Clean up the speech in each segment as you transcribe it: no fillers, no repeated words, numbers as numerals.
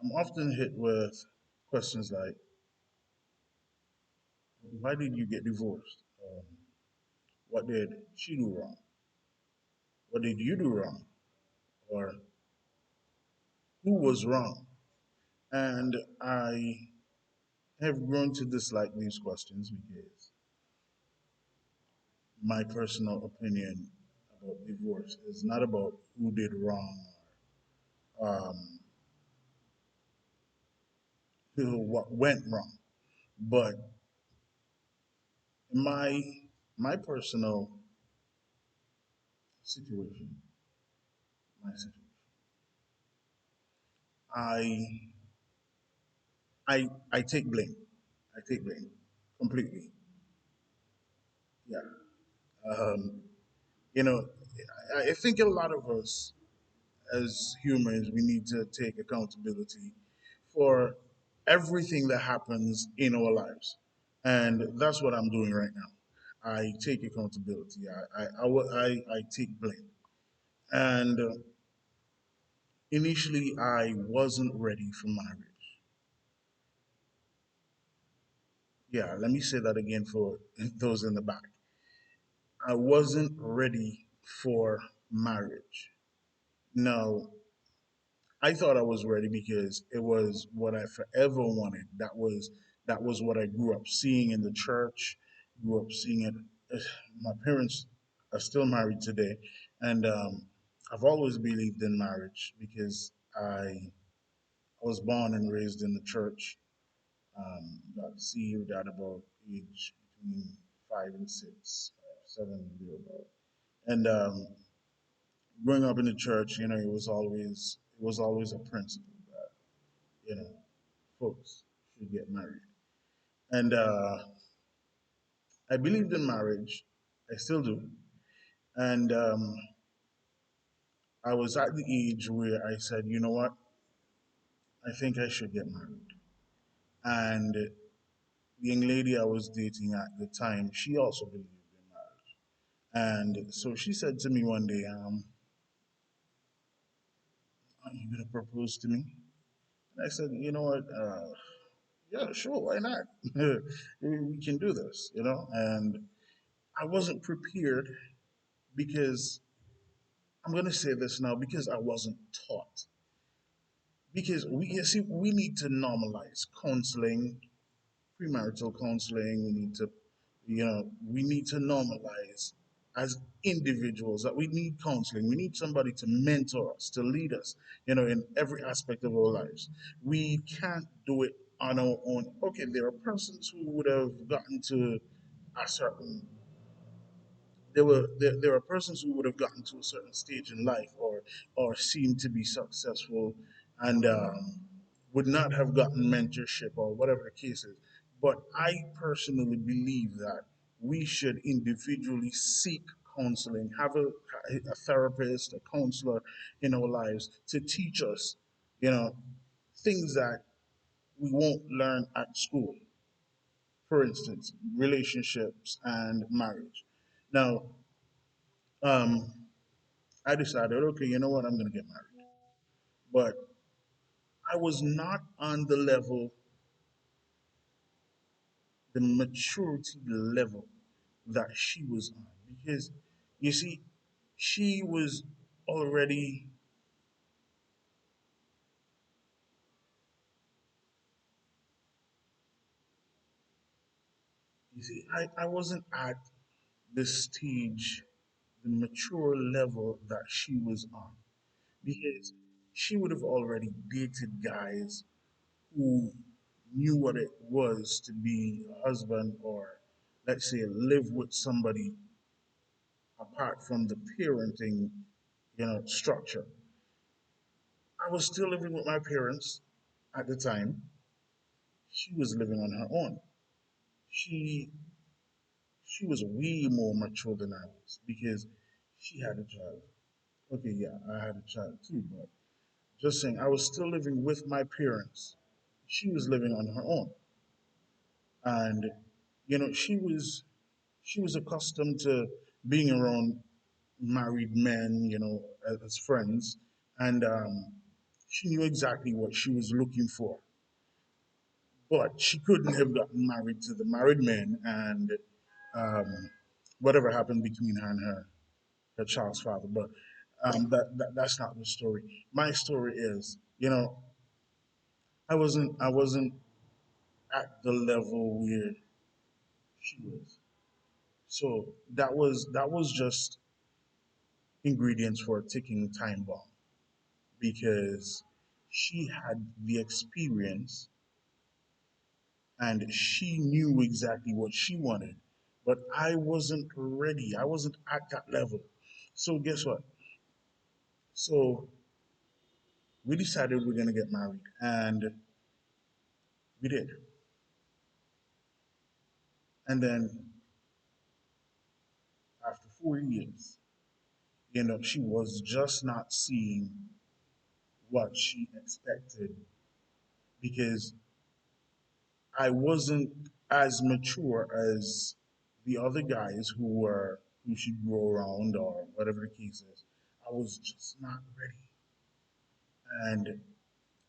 I'm often hit with questions like, why did you get divorced? What did she do wrong? What did you do wrong? Or who was wrong? And I have grown to dislike these questions because my personal opinion about divorce is not about who did wrong or what went wrong, but my my personal situation, my situation, I I take blame. I take blame completely. Yeah. Um, I think a lot of us as humans, we need to take accountability for everything that happens in our lives. And that's what I'm doing right now. I take accountability. I take blame. And initially, I wasn't ready for marriage. Yeah, let me say that again for those in the back. I wasn't ready for marriage. Now, I thought I was ready because it was what I forever wanted. That was what I grew up seeing in the church. Grew up seeing it. My parents are still married today, and I've always believed in marriage because I was born and raised in the church. Got saved at about age between 5 and 6, 7 thereabout. And growing up in the church, it was always a principle that folks should get married. And I believed in marriage. I still do. And I was at the age where I said, you know what? I think I should get married. And the young lady I was dating at the time, she also believed in marriage. And so she said to me one day, are you going to propose to me? And I said, you know what? Yeah, sure, why not? We can do this, And I wasn't prepared because I'm going to say this now because I wasn't taught. Because we need to normalize counseling, premarital counseling. We need to normalize as individuals that we need counseling. We need somebody to mentor us, to lead us, in every aspect of our lives. We can't do it on our own. Okay, there are persons who would have gotten to a certain there are persons who would have gotten to a certain stage in life or seemed to be successful and would not have gotten mentorship or whatever the case is. But I personally believe that we should individually seek counseling, have a therapist, a counselor in our lives to teach us, you know, things that we won't learn at school. For instance, relationships and marriage. Now, um, I decided, okay, you know what, I'm going to get married. But I was not on the level, the maturity level that she was on. Because, you see, she was already, I wasn't at the stage, the mature level that she was on. Because she would have already dated guys who knew what it was to be a husband or, let's say, live with somebody apart from the parenting, structure. I was still living with my parents at the time. She was living on her own. She she was way more mature than I was because she had a child. Okay, yeah, I had a child too, but just saying, I was still living with my parents. She was living on her own, and she was accustomed to being around married men, as friends, and She knew exactly what she was looking for, but she couldn't have gotten married to the married man, and um, whatever happened between her and her child's father. But that's not the story. My story is, I wasn't at the level where she was. So that was just ingredients for a ticking time bomb because she had the experience and she knew exactly what she wanted, but I wasn't ready. I wasn't at that level. So guess what? So we decided we're gonna get married, and we did. And then after 4 years, she was just not seeing what she expected because I wasn't as mature as the other guys who should grow around or whatever the case is. I was just not ready. And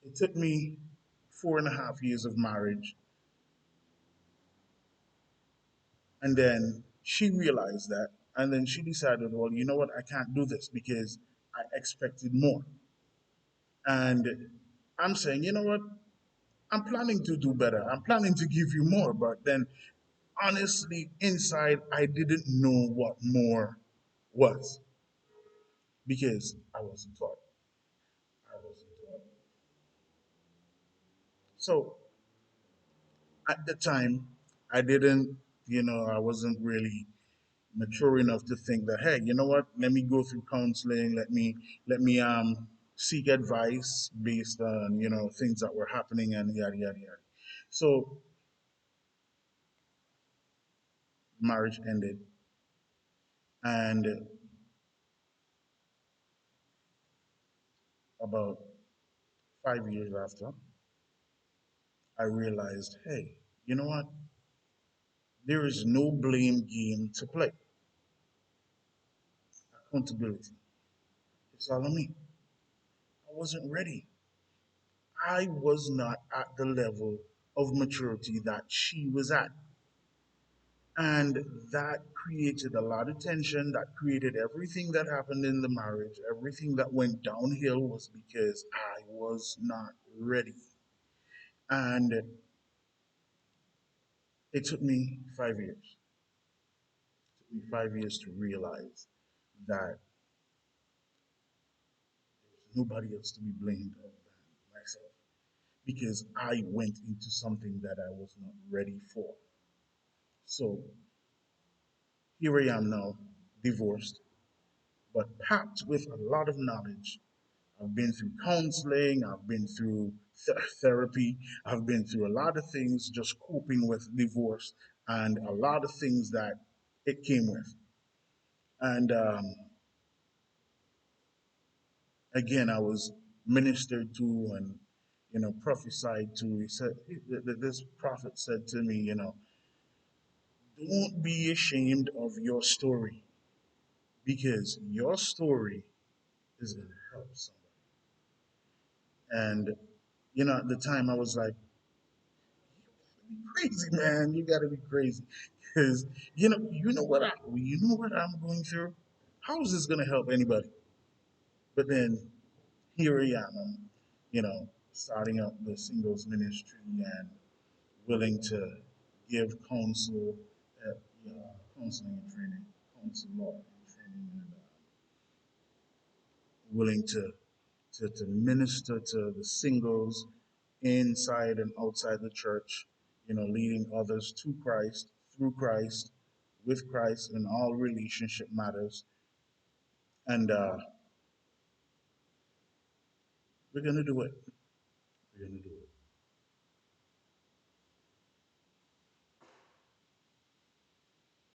it took me 4.5 years of marriage. And then she realized that. And then she decided, well, you know what? I can't do this because I expected more. And I'm saying, you know what? I'm planning to do better. I'm planning to give you more. But then honestly, inside, I didn't know what more was because I wasn't taught. I wasn't taught. So at the time, I didn't, I wasn't really mature enough to think that, hey, you know what? Let me go through counseling. Let me seek advice based on things that were happening and yada yada yada. So marriage ended, and about 5 years after, I realized, hey, you know what? There is no blame game to play. Accountability. It's all on me. I wasn't ready. I was not at the level of maturity that she was at. And that created a lot of tension. That created everything that happened in the marriage. Everything that went downhill was because I was not ready. And it took me 5 years. It took me 5 years to realize that there's nobody else to be blamed other than myself. Because I went into something that I was not ready for. So here I am now, divorced, but packed with a lot of knowledge. I've been through counseling, I've been through therapy, I've been through a lot of things just coping with divorce and a lot of things that it came with. And again, I was ministered to and prophesied to. He said, this prophet said to me, don't be ashamed of your story because your story is going to help somebody. And, at the time I was like, you crazy, man. You got to be crazy. Because, you know what I'm going through? How is this going to help anybody? But then here I am, starting up the singles ministry and willing to give counsel, at, counseling and training, counsel law and training, and willing to minister to the singles inside and outside the church, leading others to Christ, through Christ, with Christ in all relationship matters. And we're going to do it. We're going to do it.